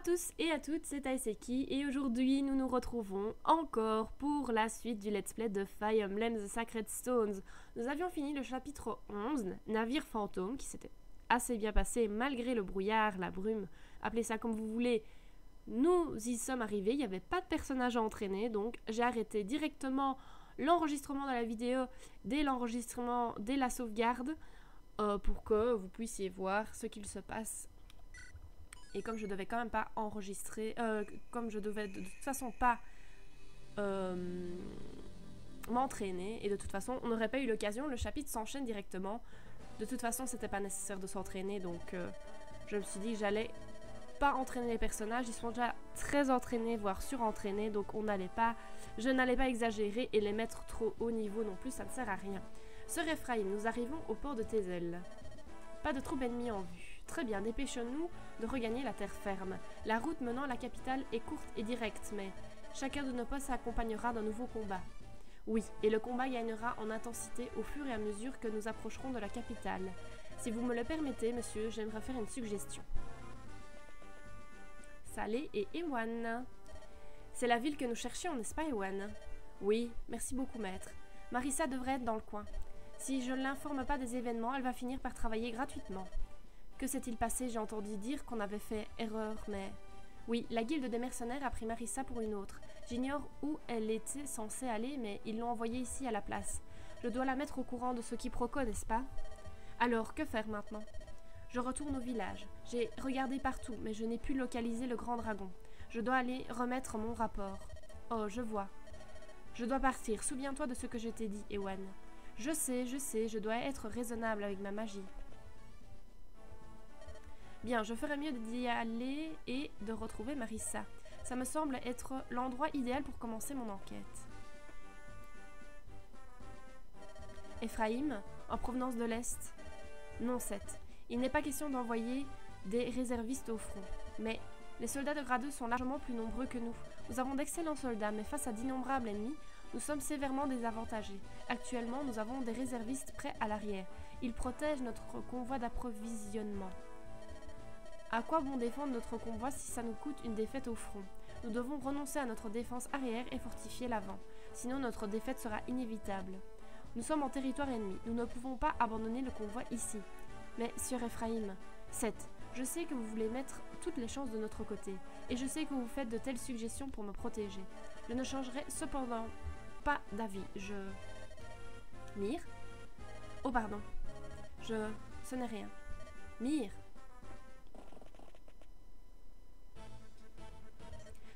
tous et à toutes, c'est Taiseki et aujourd'hui nous nous retrouvons encore pour la suite du let's play de Fire Emblem The Sacred Stones. Nous avions fini le chapitre 11, Navire fantôme, qui s'était assez bien passé malgré le brouillard, la brume, appelez ça comme vous voulez. Nous y sommes arrivés, il n'y avait pas de personnage à entraîner, donc j'ai arrêté directement l'enregistrement de la vidéo dès la sauvegarde pour que vous puissiez voir ce qu'il se passe. Et comme je devais quand même pas enregistrer, comme je devais de toute façon pas m'entraîner, et de toute façon on n'aurait pas eu l'occasion, le chapitre s'enchaîne directement. De toute façon c'était pas nécessaire de s'entraîner, donc je me suis dit que j'allais pas entraîner les personnages, ils sont déjà très entraînés, voire surentraînés, donc je n'allais pas exagérer et les mettre trop haut niveau non plus, ça ne sert à rien. Sœur Ephraim, nous arrivons au port de Tézel. Pas de troupes ennemies en vue. Très bien, dépêchons-nous de regagner la terre ferme. La route menant à la capitale est courte et directe, mais chacun de nos postes s'accompagnera d'un nouveau combat. Oui, et le combat gagnera en intensité au fur et à mesure que nous approcherons de la capitale. Si vous me le permettez, monsieur, j'aimerais faire une suggestion. Salé et Ewan. C'est la ville que nous cherchions, n'est-ce pas, Ewan? Oui, merci beaucoup, maître. Marissa devrait être dans le coin. Si je ne l'informe pas des événements, elle va finir par travailler gratuitement. Que s'est-il passé? J'ai entendu dire qu'on avait fait erreur, mais... Oui, la guilde des mercenaires a pris Marissa pour une autre. J'ignore où elle était censée aller, mais ils l'ont envoyée ici à la place. Je dois la mettre au courant de ce quiproquo, n'est-ce pas? Alors, que faire maintenant? Je retourne au village. J'ai regardé partout, mais je n'ai pu localiser le grand dragon. Je dois aller remettre mon rapport. Oh, je vois. Je dois partir. Souviens-toi de ce que je t'ai dit, Ewan. Je sais, je dois être raisonnable avec ma magie. Bien, je ferais mieux d'y aller et de retrouver Marissa. Ça me semble être l'endroit idéal pour commencer mon enquête. Ephraim, en provenance de l'Est. Non, Seth. Il n'est pas question d'envoyer des réservistes au front. Mais les soldats de grade 2 sont largement plus nombreux que nous. Nous avons d'excellents soldats, mais face à d'innombrables ennemis, nous sommes sévèrement désavantagés. Actuellement, nous avons des réservistes prêts à l'arrière. Ils protègent notre convoi d'approvisionnement. À quoi bon défendre notre convoi si ça nous coûte une défaite au front? Nous devons renoncer à notre défense arrière et fortifier l'avant. Sinon, notre défaite sera inévitable. Nous sommes en territoire ennemi. Nous ne pouvons pas abandonner le convoi ici. Mais, Sœur Ephraim, Seth, je sais que vous voulez mettre toutes les chances de notre côté. Et je sais que vous faites de telles suggestions pour me protéger. Je ne changerai cependant pas d'avis. Mire? Oh, pardon. Ce n'est rien. Mire?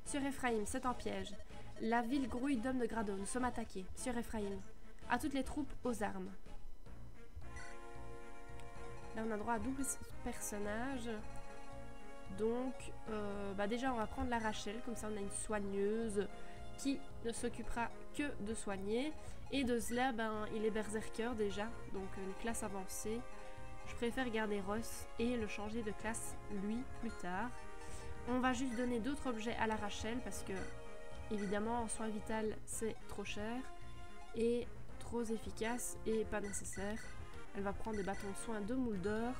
Sœur Ephraim, c'est un piège. La ville grouille d'hommes de grado. Nous sommes attaqués. Sœur Ephraim, à toutes les troupes, aux armes. Là, on a droit à double personnage. Donc, déjà, on va prendre la Rachel. Comme ça, on a une soigneuse qui ne s'occupera que de soigner. Et de Zla, il est berserker déjà. Donc, une classe avancée. Je préfère garder Ross et le changer de classe, lui, plus tard. On va juste donner d'autres objets à la Rachel parce que, évidemment, en soin vital, c'est trop cher et trop efficace et pas nécessaire. Elle va prendre des bâtons de soin de moule d'or.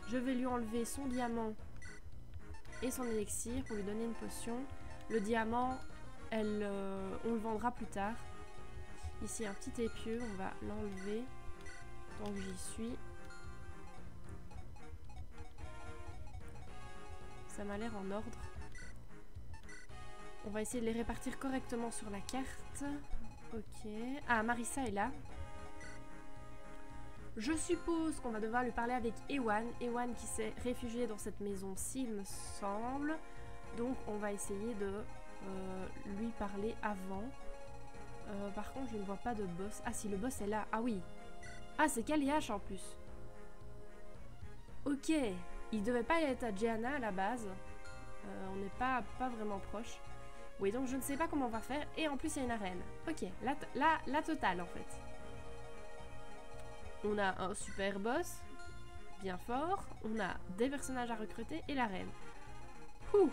Je vais lui enlever son diamant et son élixir pour lui donner une potion. Le diamant, on le vendra plus tard. Ici, un petit épieu, on va l'enlever tant que j'y suis. Ça m'a l'air en ordre. On va essayer de les répartir correctement sur la carte. Ok. Ah, Marissa est là. Je suppose qu'on va devoir lui parler avec Ewan. Ewan qui s'est réfugié dans cette maison-ci, il me semble. Donc, on va essayer de lui parler avant. Par contre, je ne vois pas de boss. Ah, si, le boss est là. Ah oui. Ah, c'est Kaliach en plus. Ok. Il devait pas être à Gianna à la base. On n'est pas vraiment proche. Oui, donc je ne sais pas comment on va faire. Et en plus, il y a une arène. Ok, la totale en fait. On a un super boss, bien fort. On a des personnages à recruter et l'arène. Ouh,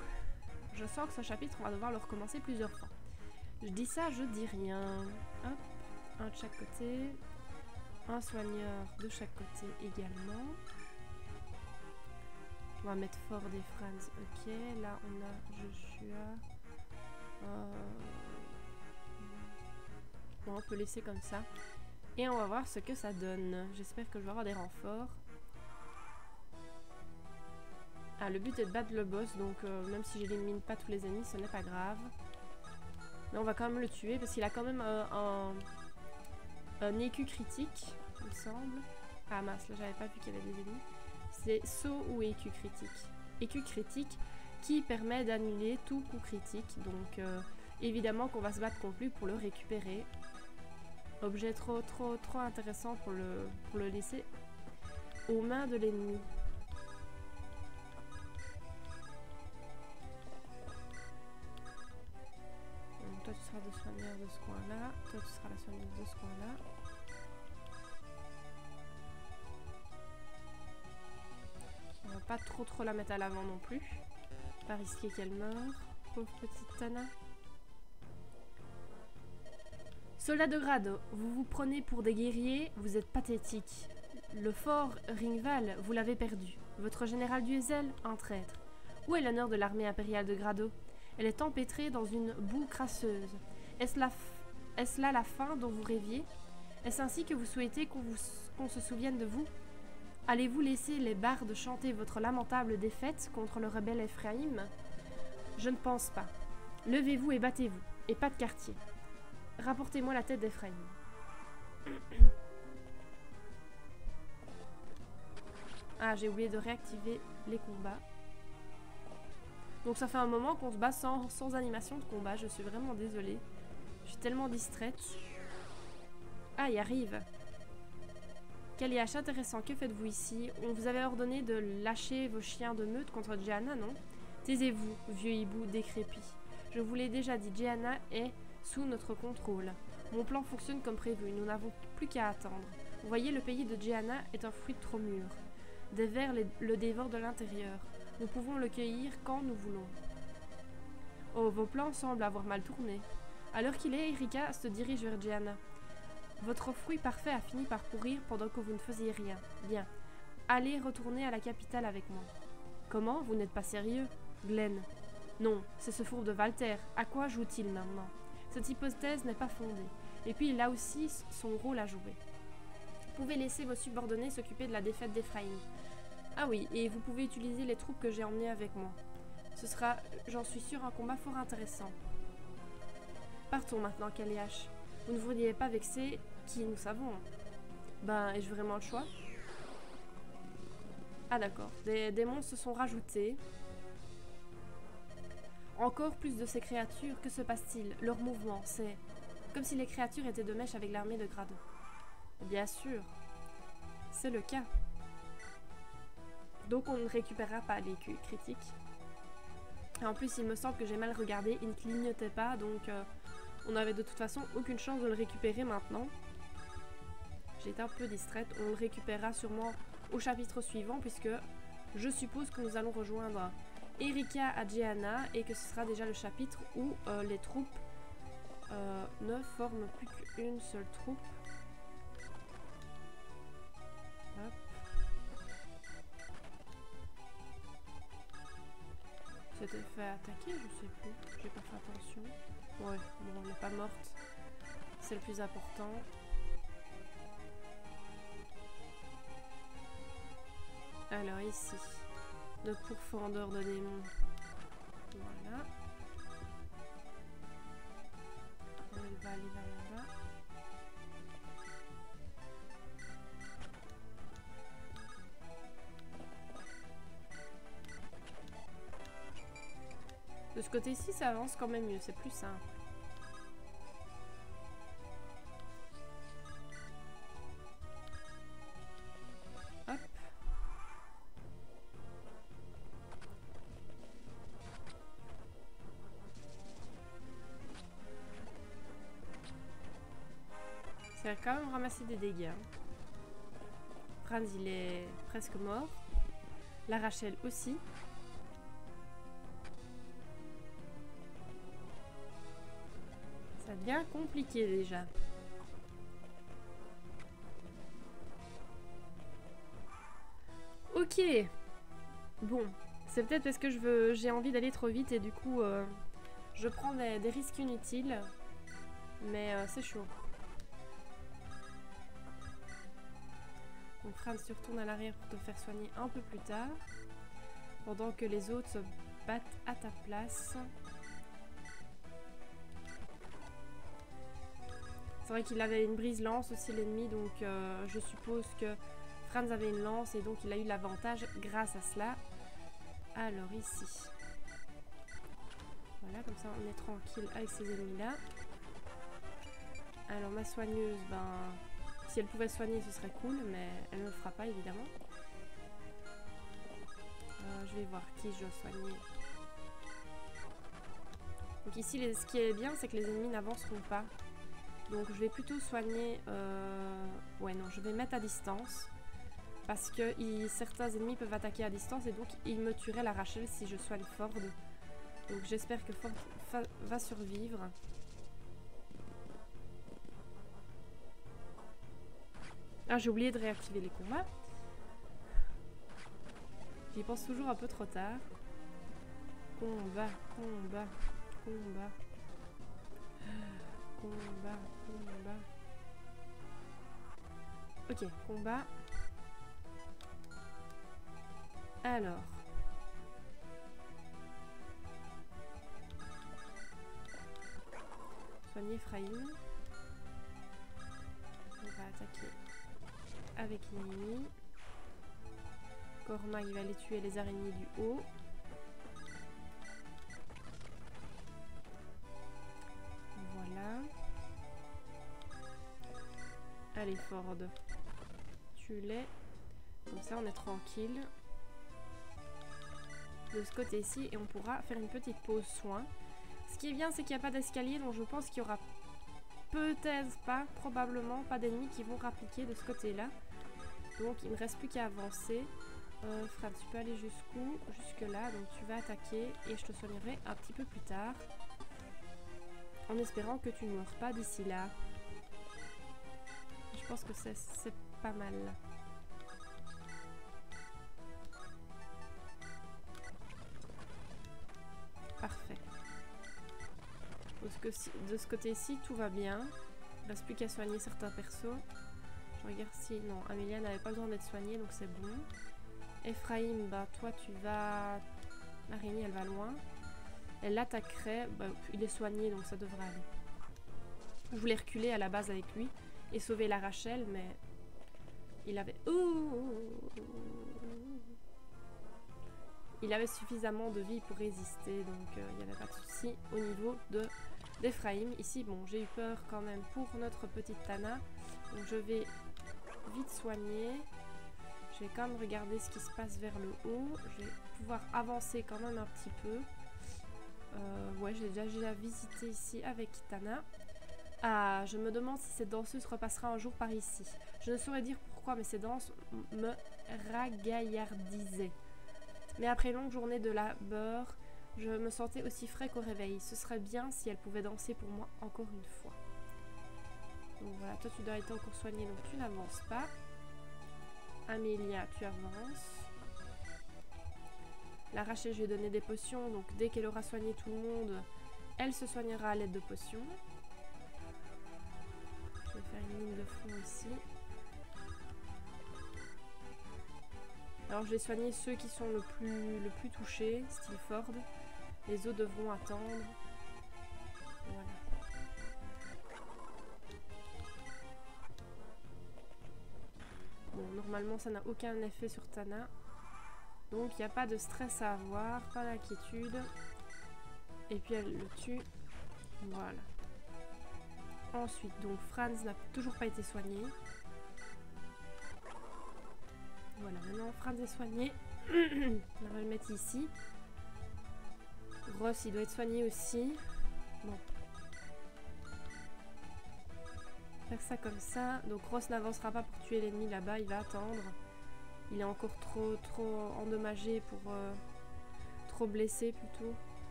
je sens que ce chapitre, on va devoir le recommencer plusieurs fois. Je dis ça, je dis rien. Hop, un de chaque côté. Un soigneur de chaque côté également. On va mettre fort des Franz. Ok, là on a Joshua. Bon, on peut laisser comme ça. Et on va voir ce que ça donne. J'espère que je vais avoir des renforts. Ah, le but est de battre le boss, donc même si j'élimine pas tous les ennemis, ce n'est pas grave. Mais on va quand même le tuer parce qu'il a quand même un écu critique, il me semble. Ah mince, là j'avais pas vu qu'il y avait des ennemis. C'est saut ou écu critique. Écu critique qui permet d'annuler tout coup critique. Donc évidemment qu'on va se battre contre lui pour le récupérer. Objet trop intéressant pour le laisser aux mains de l'ennemi. Donc toi tu seras le soigneur de ce coin-là. Toi tu seras la soigneuse de ce coin-là. On va pas trop la mettre à l'avant non plus. Pas risquer qu'elle meure. Pauvre petite Tana. Soldats de grade, vous vous prenez pour des guerriers, vous êtes pathétiques. Le fort Ringval, vous l'avez perdu. Votre général Duezel, un traître. Où est l'honneur de l'armée impériale de Grado? Elle est empêtrée dans une boue crasseuse. Est-ce là la fin dont vous rêviez? Est-ce ainsi que vous souhaitez qu'on se souvienne de vous? Allez-vous laisser les bardes chanter votre lamentable défaite contre le rebelle Ephraïm? Je ne pense pas. Levez-vous et battez-vous, et pas de quartier. Rapportez-moi la tête d'Ephraïm. Ah, j'ai oublié de réactiver les combats. Donc ça fait un moment qu'on se bat sans animation de combat. Je suis vraiment désolée. Je suis tellement distraite. Ah, il arrive. Kaliash, intéressant. Que faites-vous ici? On vous avait ordonné de lâcher vos chiens de meute contre Jehanna, non? Taisez-vous, vieux hibou décrépit. Je vous l'ai déjà dit, Jehanna est sous notre contrôle. Mon plan fonctionne comme prévu, nous n'avons plus qu'à attendre. Vous voyez, le pays de Jehanna est un fruit trop mûr. Des vers le dévorent de l'intérieur. Nous pouvons le cueillir quand nous voulons. Oh, vos plans semblent avoir mal tourné. À l'heure qu'il est, Erika se dirige vers Jehanna. Votre fruit parfait a fini par pourrir pendant que vous ne faisiez rien. Bien. Allez retourner à la capitale avec moi. Comment? Vous n'êtes pas sérieux? Glenn. Non, c'est ce fourbe de Walter. À quoi joue-t-il maintenant? Cette hypothèse n'est pas fondée. Et puis il a aussi son rôle à jouer. Vous pouvez laisser vos subordonnés s'occuper de la défaite d'Ephraïm. Ah oui, et vous pouvez utiliser les troupes que j'ai emmenées avec moi. Ce sera, j'en suis sûre, un combat fort intéressant. Partons maintenant, Kaliash. Vous ne voudriez pas vexer qui nous savons. Ben, ai-je vraiment le choix? Ah d'accord, des monstres se sont rajoutés. Encore plus de ces créatures, que se passe-t-il? Leur mouvement, c'est comme si les créatures étaient de mèche avec l'armée de Grado. Bien sûr, c'est le cas. Donc on ne récupérera pas les critiques. Et en plus, il me semble que j'ai mal regardé, il ne clignotait pas, donc on n'avait de toute façon aucune chance de le récupérer maintenant. J'étais un peu distraite, on le récupérera sûrement au chapitre suivant, puisque je suppose que nous allons rejoindre Erika à Jehanna et que ce sera déjà le chapitre où les troupes ne forment plus qu'une seule troupe. Hop. S'était fait attaquer, je sais plus, j'ai pas fait attention. Ouais, bon, elle n'est pas morte, c'est le plus important. Alors ici, le pourfendeur de démons. Voilà. Elle va aller là-bas. De ce côté-ci, ça avance quand même mieux, c'est plus simple. Hop. Ça va quand même ramasser des dégâts. Franz, il est presque mort. La Rachel aussi. Ça devient compliqué déjà. Ok. Bon, c'est peut-être parce que j'ai envie d'aller trop vite et du coup je prends des risques inutiles. Mais c'est chaud. Donc Franz, tu retournes à l'arrière pour te faire soigner un peu plus tard. Pendant que les autres se battent à ta place. C'est vrai qu'il avait une brise lance aussi l'ennemi, donc je suppose que Franz avait une lance et donc il a eu l'avantage grâce à cela. Alors ici. Voilà, comme ça on est tranquille avec ces ennemis-là. Alors ma soigneuse, ben, si elle pouvait soigner ce serait cool, mais elle ne le fera pas évidemment. Je vais voir qui je dois soigner. Donc ici, ce qui est bien, c'est que les ennemis n'avanceront pas. Donc je vais plutôt soigner... Ouais non, je vais mettre à distance. Parce que certains ennemis peuvent attaquer à distance et donc ils me tueraient la Rachel si je soigne Ford. Donc j'espère que Ford va survivre. Ah, j'ai oublié de réactiver les combats. J'y pense toujours un peu trop tard. Combat, combat, combat. Combat, combat. Ok, combat. Alors. Soigner Ephraim. On va attaquer avec l'ennemi. Cormac, il va aller tuer les araignées du haut. Voilà. Allez, Ford. Tue-les. Comme ça, on est tranquille. De ce côté-ci, et on pourra faire une petite pause soin. Ce qui est bien, c'est qu'il n'y a pas d'escalier, donc je pense qu'il y aura peut-être pas, probablement pas d'ennemis qui vont rappliquer de ce côté-là. Donc il ne me reste plus qu'à avancer. Fran, tu peux aller jusqu'où? Jusque là, donc tu vas attaquer et je te soignerai un petit peu plus tard. En espérant que tu ne meurs pas d'ici là. Je pense que c'est pas mal. Parfait. De ce côté-ci, tout va bien. Il ne reste plus qu'à soigner certains persos. Je regarde si... Non, Amélia n'avait pas besoin d'être soignée, donc c'est bon. Ephraim, bah toi tu vas... L'araignée, elle va loin. Elle l'attaquerait. Bah, il est soigné, donc ça devrait aller. Je voulais reculer à la base avec lui et sauver la Rachel, mais... Il avait... Il avait suffisamment de vie pour résister, donc il n'y avait pas de souci au niveau d'Ephraim. Ici, bon, j'ai eu peur quand même pour notre petite Tana. Donc je vais vite soigner. Je vais quand même regarder ce qui se passe vers le haut. Je vais pouvoir avancer quand même un petit peu. Ouais, j'ai déjà visité ici avec Tana. Ah, je me demande si cette danseuse repassera un jour par ici. Je ne saurais dire pourquoi, mais ces danses me ragaillardisaient. Mais après une longue journée de labeur, je me sentais aussi frais qu'au réveil. Ce serait bien si elle pouvait danser pour moi encore une fois. Donc voilà, toi tu dois être encore soigné, donc tu n'avances pas. Amélia, tu avances. La Rachel, je lui ai donné des potions, donc dès qu'elle aura soigné tout le monde, elle se soignera à l'aide de potions. Je vais faire une ligne de front ici. Alors je vais soigner ceux qui sont le plus touchés, style Ford. Les autres devront attendre. Voilà. Bon, normalement ça n'a aucun effet sur Tana. Donc il n'y a pas de stress à avoir, pas d'inquiétude. Et puis elle le tue. Voilà. Ensuite, donc Franz n'a toujours pas été soigné. Voilà, maintenant Franz est soigné. On va le mettre ici. Ross, il doit être soigné aussi. Bon. Faire ça comme ça. Donc Ross n'avancera pas pour tuer l'ennemi là-bas, il va attendre. Il est encore trop endommagé pour... trop blessé plutôt.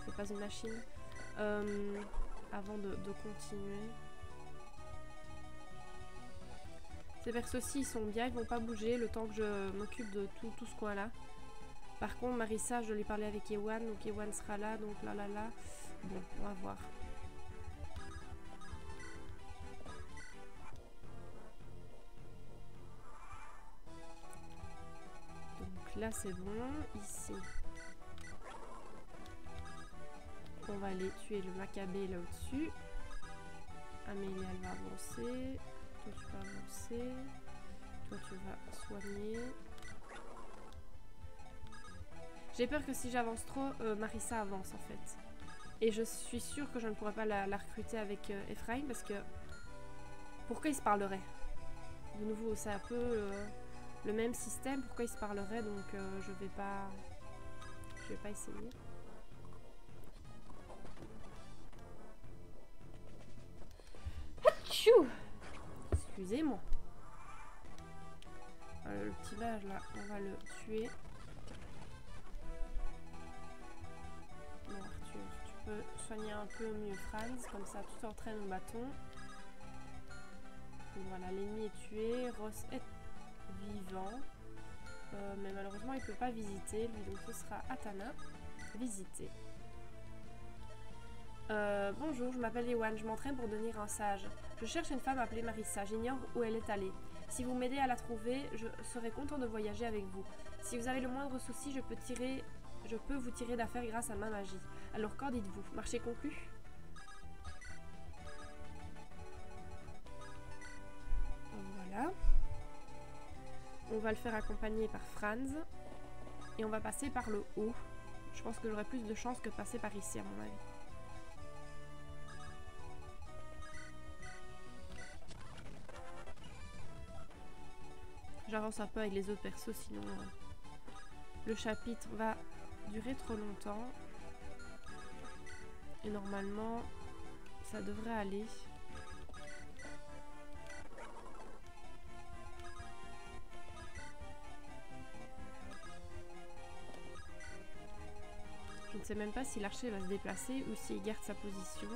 C'est pas une machine. Avant de continuer. Ces persos-ci, ils sont bien, ils vont pas bouger le temps que je m'occupe de tout ce coin-là. Par contre, Marissa, je dois lui parler avec Ewan, donc Ewan sera là, donc là. Bon, on va voir. Donc là, c'est bon. Ici, on va aller tuer le Maccabée là au-dessus. Amélie, elle va avancer. Toi, tu vas avancer. Toi, tu vas soigner. J'ai peur que si j'avance trop, Marissa avance en fait. Et je suis sûre que je ne pourrais pas la recruter avec Ephraim parce que... Pourquoi ils se parleraient? De nouveau, c'est un peu le même système. Pourquoi ils se parleraient? Donc je vais pas essayer. Tchou! Excusez-moi. Le petit mage là, on va le tuer. Bon Arthur, tu peux soigner un peu mieux Franz, comme ça tout entraîne au bâton. Et voilà, l'ennemi est tué, Ross est vivant. Mais malheureusement il ne peut pas visiter, lui donc ce sera Atana. Visiter. Bonjour, je m'appelle Ewan, je m'entraîne pour devenir un sage. Je cherche une femme appelée Marissa, j'ignore où elle est allée. Si vous m'aidez à la trouver, je serai content de voyager avec vous. Si vous avez le moindre souci, je peux vous tirer d'affaire grâce à ma magie. Alors qu'en dites-vous? Marché conclu? Voilà. On va le faire accompagner par Franz. Et on va passer par le haut. Je pense que j'aurai plus de chance que de passer par ici à mon avis. J'avance un peu avec les autres persos, sinon le chapitre va durer trop longtemps. Et normalement, ça devrait aller. Je ne sais même pas si l'archer va se déplacer ou s'il garde sa position.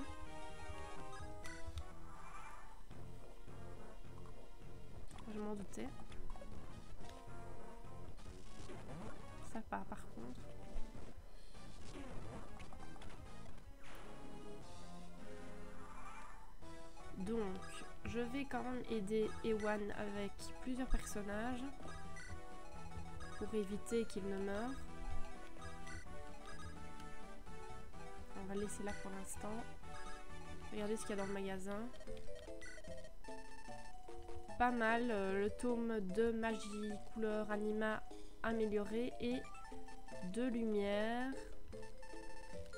Je m'en doutais. Ça part par contre. Donc, je vais quand même aider Ewan avec plusieurs personnages pour éviter qu'il ne meure. On va le laisser là pour l'instant. Regardez ce qu'il y a dans le magasin. Pas mal, le tome de magie, couleur, anima amélioré et de lumière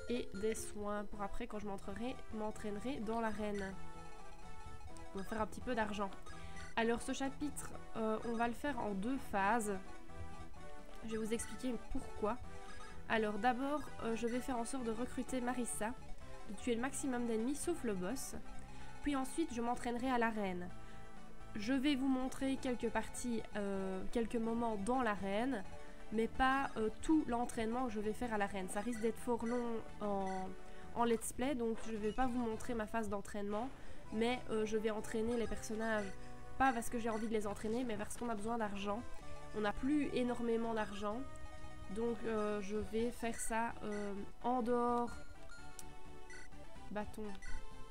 et des soins pour après quand je m'entraînerai dans l'arène. On va faire un petit peu d'argent. Alors ce chapitre, on va le faire en 2 phases. Je vais vous expliquer pourquoi. Alors d'abord, je vais faire en sorte de recruter Marissa, de tuer le maximum d'ennemis sauf le boss. Puis ensuite, je m'entraînerai à l'arène. Je vais vous montrer quelques parties, quelques moments dans l'arène, mais pas tout l'entraînement que je vais faire à l'arène. Ça risque d'être fort long en let's play, donc je ne vais pas vous montrer ma phase d'entraînement, mais je vais entraîner les personnages, pas parce que j'ai envie de les entraîner, mais parce qu'on a besoin d'argent. On n'a plus énormément d'argent, donc je vais faire ça en dehors. Bâton.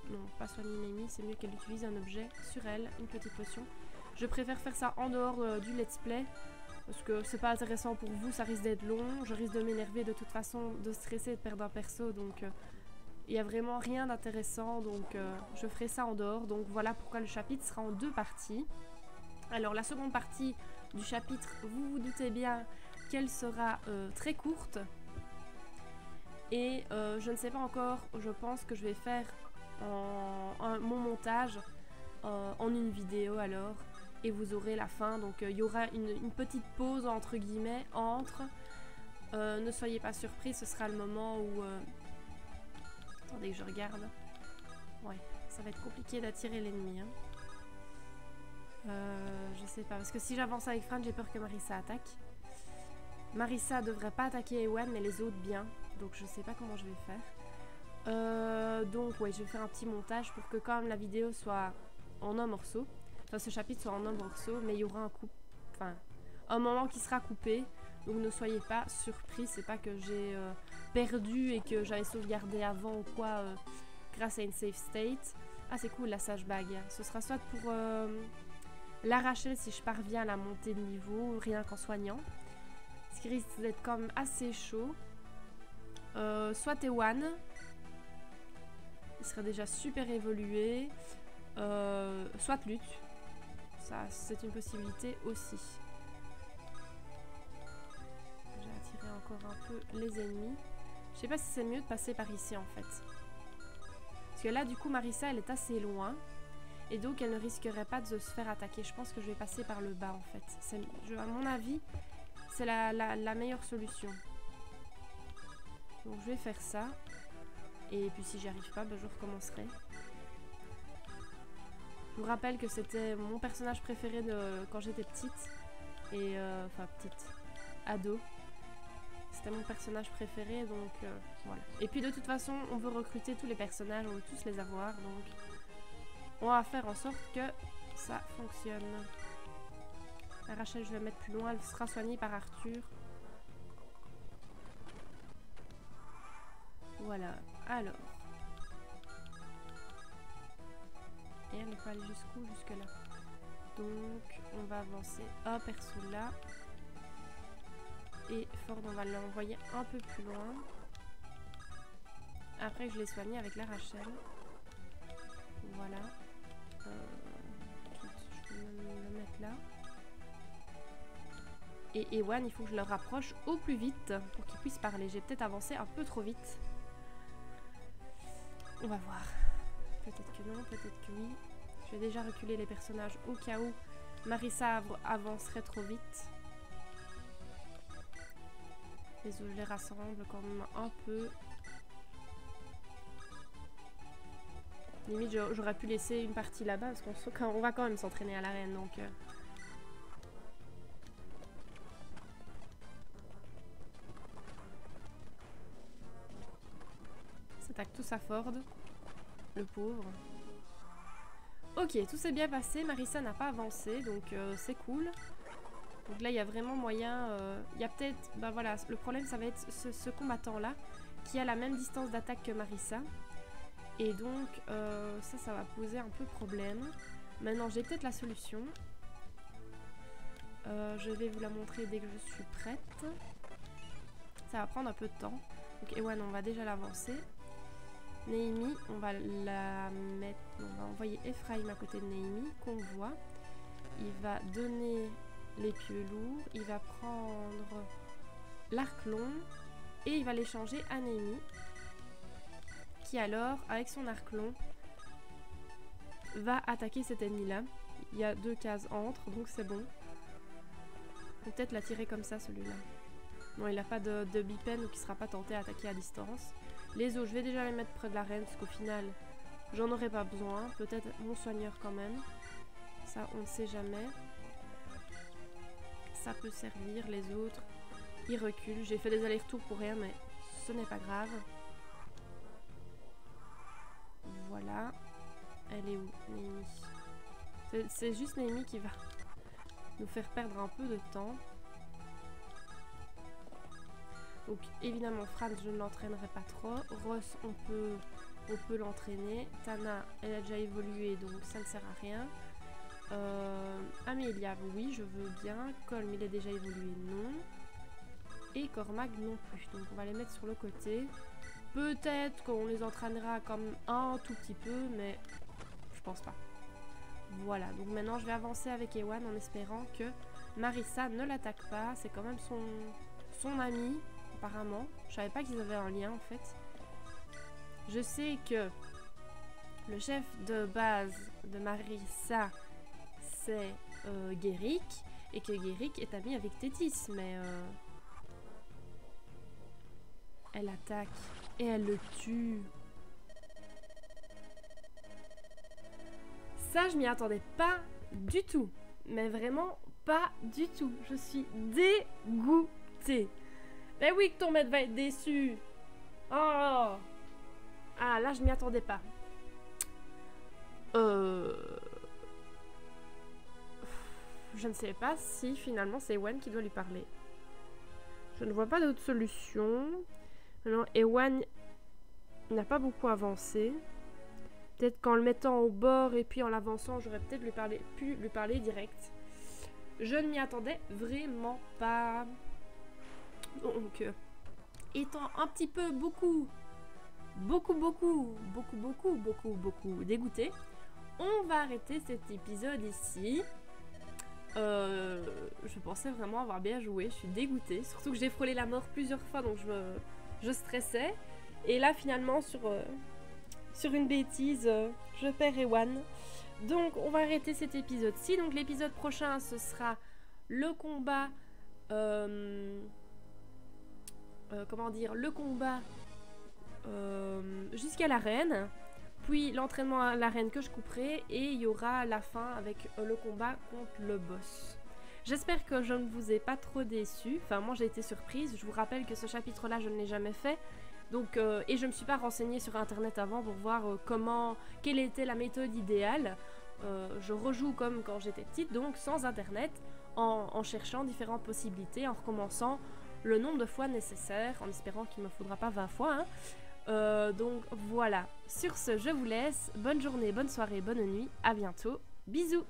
Non, pas soigner une ennemie, c'est mieux qu'elle utilise un objet sur elle, une petite potion. Je préfère faire ça en dehors du let's play, parce que c'est pas intéressant pour vous, ça risque d'être long, je risque de m'énerver de toute façon, de stresser, de perdre un perso, donc il n'y a vraiment rien d'intéressant, donc je ferai ça en dehors. Donc voilà pourquoi le chapitre sera en 2 parties. Alors la seconde partie du chapitre, vous vous doutez bien qu'elle sera très courte, et je ne sais pas encore, je pense que je vais faire mon montage en une vidéo alors, et vous aurez la fin. Donc il y aura une petite pause entre guillemets entre. Ne soyez pas surpris, ce sera le moment où attendez que je regarde. Ouais, ça va être compliqué d'attirer l'ennemi hein. Je sais pas, parce que si j'avance avec Fran, j'ai peur que Marissa attaque. Marissa devrait pas attaquer Ewan, mais les autres bien, donc je sais pas comment je vais faire. Donc ouais, je vais faire un petit montage pour que quand même la vidéo soit en un morceau, enfin ce chapitre soit en un morceau, mais il y aura un moment qui sera coupé Donc ne soyez pas surpris, c'est pas que j'ai perdu et que j'avais sauvegardé avant ou quoi grâce à une save state. Ah c'est cool la sage bague. Ce sera soit pour la Rachel si je parviens à la montée de niveau, rien qu'en soignant. Ce qui risque d'être quand même assez chaud. Soit Ewan. Il serait déjà super évolué. Soit Luc. Ça, c'est une possibilité aussi. J'ai attiré encore un peu les ennemis. Je sais pas si c'est mieux de passer par ici en fait. Parce que là, du coup, Marissa, elle est assez loin. Et donc, elle ne risquerait pas de se faire attaquer. Je pense que je vais passer par le bas en fait. À mon avis, c'est la meilleure solution. Donc, je vais faire ça. Et puis, si j'y arrive pas, je recommencerai. Je vous rappelle que c'était mon personnage préféré quand j'étais petite. Et enfin petite, ado. C'était mon personnage préféré, donc voilà. Et puis de toute façon, on veut recruter tous les personnages, on veut tous les avoir, donc on va faire en sorte que ça fonctionne. La Rachel, je vais mettre plus loin, elle sera soignée par Arthur. Voilà, alors. Et elle peut aller jusqu'où? Jusque là. Donc, on va avancer. Hop, perso là. Et Ford, on va l'envoyer un peu plus loin. Après, je l'ai soigné avec la Rachel. Voilà. Je vais le mettre là. Et Ewan, il faut que je le rapproche au plus vite pour qu'il puisse parler. J'ai peut-être avancé un peu trop vite. On va voir. Peut-être que non, peut-être que oui. Je vais déjà reculer les personnages au cas où Marissa avancerait trop vite. Je les rassemble quand même un peu. Limite, j'aurais pu laisser une partie là-bas parce qu'on va quand même s'entraîner à l'arène. Donc, s'attaque tous à Ford. Le pauvre. Ok, tout s'est bien passé. Marissa n'a pas avancé, donc c'est cool. Donc là, il y a vraiment moyen... Il y a peut-être... Ben voilà, le problème, ça va être ce combattant-là, qui a la même distance d'attaque que Marissa. Et donc, ça va poser un peu problème. Maintenant, j'ai peut-être la solution. Je vais vous la montrer dès que je suis prête. Ça va prendre un peu de temps. Donc, Ewan, on va déjà l'avancer. Naomi, on va la mettre... On va envoyer Ephraim à côté de Naomi, qu'on voit. Il va donner les pieux lourds. Il va prendre l'arc long. Et il va l'échanger à Naomi. Qui alors, avec son arc long, va attaquer cet ennemi-là. Il y a 2 cases entre, donc c'est bon. On peut peut-être l'attirer comme ça, celui-là. Non, il n'a pas de bipen, donc il ne sera pas tenté à attaquer à distance. Les autres, je vais déjà les mettre près de l'arène, parce qu'au final, j'en aurai pas besoin. Peut-être mon soigneur quand même. Ça, on ne sait jamais. Ça peut servir, les autres. Ils reculent. J'ai fait des allers-retours pour rien, mais ce n'est pas grave. Voilà. Elle est où, Naomi? C'est juste Naomi qui va nous faire perdre un peu de temps. Donc évidemment Franz, je ne l'entraînerai pas trop. Ross, on peut l'entraîner. Tana, elle a déjà évolué, donc ça ne sert à rien. Amelia, oui, je veux bien. Colm, il est déjà évolué, non. Et Cormac, non plus. Donc on va les mettre sur le côté. Peut-être qu'on les entraînera comme un tout petit peu, mais je pense pas. Voilà, donc maintenant je vais avancer avec Ewan en espérant que Marissa ne l'attaque pas. C'est quand même son ami, apparemment. Je savais pas qu'ils avaient un lien en fait. Je sais que le chef de base de Marissa, c'est Guéric, et que Guéric est ami avec Tétis, mais elle attaque et elle le tue. Ça, je m'y attendais pas du tout. Mais vraiment pas du tout. Je suis dégoûtée. Mais oui que ton maître va être déçu. Oh. Ah, là, je m'y attendais pas. Je ne sais pas si finalement c'est Ewan qui doit lui parler. Je ne vois pas d'autre solution. Alors, Ewan n'a pas beaucoup avancé. Peut-être qu'en le mettant au bord et puis en l'avançant, j'aurais peut-être pu lui parler direct. Je ne m'y attendais vraiment pas. Donc, étant un petit peu beaucoup dégoûtée, on va arrêter cet épisode ici. Je pensais vraiment avoir bien joué, je suis dégoûtée. Surtout que j'ai frôlé la mort plusieurs fois, donc je stressais. Et là, finalement, sur une bêtise, je perds Ewan. Donc, on va arrêter cet épisode-ci. Donc, l'épisode prochain, ce sera le combat... comment dire, le combat jusqu'à l'arène, puis l'entraînement à l'arène que je couperai, et il y aura la fin avec le combat contre le boss. J'espère que je ne vous ai pas trop déçu. Enfin, moi j'ai été surprise. Je vous rappelle que ce chapitre-là, je ne l'ai jamais fait. Donc, et je ne me suis pas renseignée sur internet avant pour voir quelle était la méthode idéale. Je rejoue comme quand j'étais petite, donc sans internet, en cherchant différentes possibilités, en recommençant le nombre de fois nécessaire, en espérant qu'il ne me faudra pas 20 fois. Donc voilà. Sur ce, je vous laisse. Bonne journée, bonne soirée, bonne nuit. À bientôt. Bisous.